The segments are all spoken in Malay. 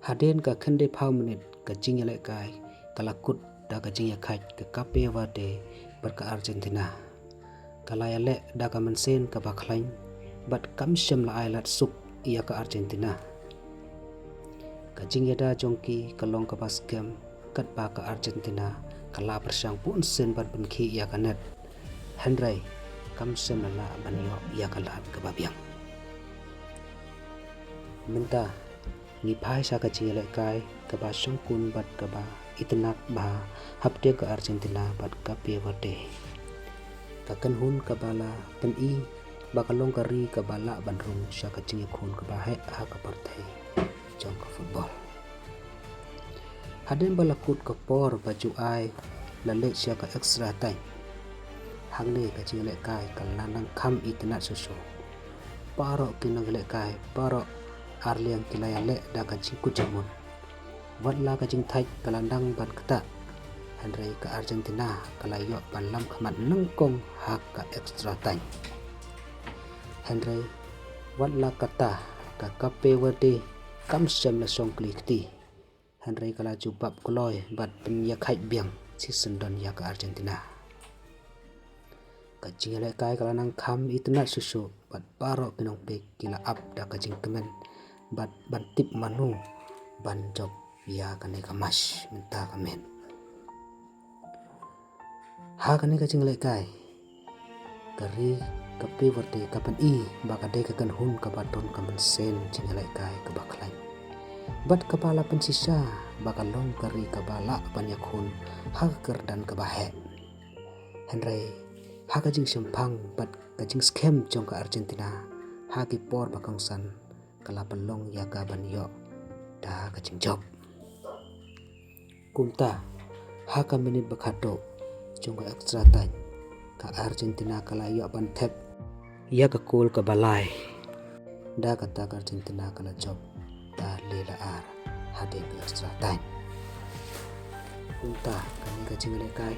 Haden ka khende phau menit ka jing ya le kai kalakut da ka jing ya khat ka kape wa de barka Argentina kala ya le da ka mansen ka bakhlain bat kam sham la ailat sup ia ka Argentina ka jing ya da jongki kalong ka baskem kat ba ka Argentina kala persang pun sen bat benki ia ka net Henry kam sham la banyo ia ka lat ka babiang minta ni phai sa ka jing le kai ka ba shong kun bat ka ba itnak ba hapte ka Argentina bat ka pe wate ka kan hun ka bala pen i ba ka long ka ri ka bala ban rung sa ka jing khun ka ba he ha ka partai jong ka football haden bala kut ka por ba ju ai la le sia ka extra time hang ne ka jing le kai ka lanang kham itna so so paro kinang le kai paro arliang kilaya le da ka jing ku jamon wadla ka jing thai kalandang ban kata Henry ka Argentina kalayo banlam khamat nangkong hak ka extra time Henry wadla kata ka kape wade kam sem la song klikti Henry kala jubab kloy bat penya khai biang si sendon ya ka Argentina ka jing le kai kala nang kham itna susu bat paro kinong pe kila up da ka jing kemen bat ban tip manu ban job ya kane kamas minta kamen ha kane ka jing le kai kari kape wate kapan i baka de ka kan hun ka baton kamen sen jing le kai ka baklai bat kepala pensisa baka long kari ka bala banyak hun ha ker dan ka bahe Henry ha ka jing sempang bat ka jing scam jong ka Argentina ha ki por bakang san kala pelong ya ka banyo da ka jing job kumta ha ka menit bakhato jong ka extra time ka Argentina kala yo ban thep ya ka kul ka balai da ka ta ka Argentina kala job da le la ar hade ka extra time kumta kan ka jing le kai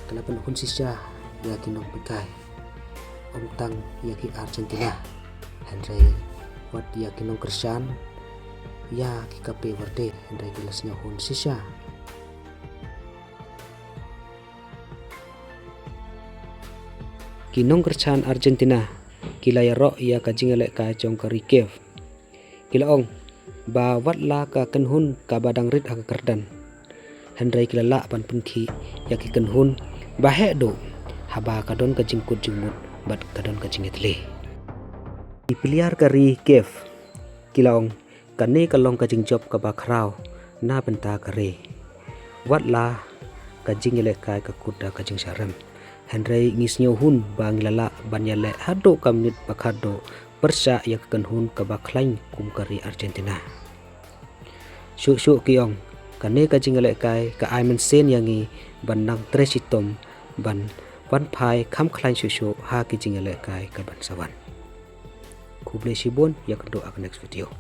kala pen hun sisa ya kinong pekai om tang ya ki Argentina Henry wat ya kinong kersan ya ki kape werde Henry kilasnya hun sisa kinong kersan Argentina kila ya ro ya ka jingale ka jong ka rikev kila ong ba wat la ka kenhun ka badang rit ha kerdan Henry kila la pan penki ya ki kenhun ba he do haba ka don ka jingkut jingmut bat ka don ka jingetle dipiliar ka rikev kila ong kane ka long ka jing job ka ba khrau na benta ka re wat la ka jingale ka ka kuda ka jing saram Henry ngisnyo hun bang lala banyale hado kamnit bakado persa ya kan hun ka baklain kum kari Argentina su kiong kane ka jingale kai ka aimen sen yangi banang tresitom ban wan phai kham khlain su ha ki jingale kai ka ban sawan kuble sibon ya kendo ak next video